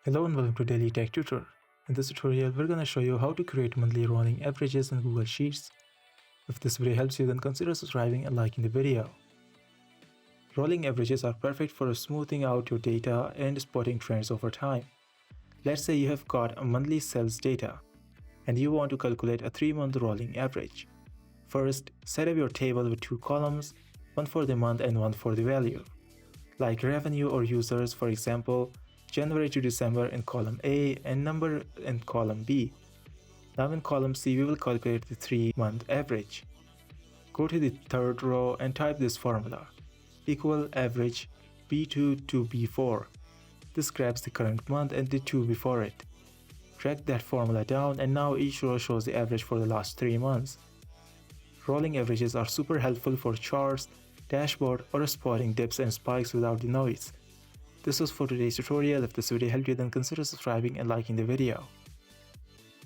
Hello and welcome to Daily Tech Tutor. In this tutorial, we're going to show you how to create monthly rolling averages in Google Sheets. If this video helps you, then consider subscribing and liking the video. Rolling averages are perfect for smoothing out your data and spotting trends over time. Let's say you have got a monthly sales data and you want to calculate a 3-month rolling average. First, set up your table with 2 columns, one for the month and one for the value, like revenue or users, for example, January to December in column A and number in column B. Now in column C, we will calculate the 3-month average. Go to the third row and type this formula, equal average B2 to B4. This grabs the current month and the 2 before it. Drag that formula down and now each row shows the average for the last 3 months. Rolling averages are super helpful for charts, dashboard, or spotting dips and spikes without the noise. This was for today's tutorial. If this video helped you, then consider subscribing and liking the video.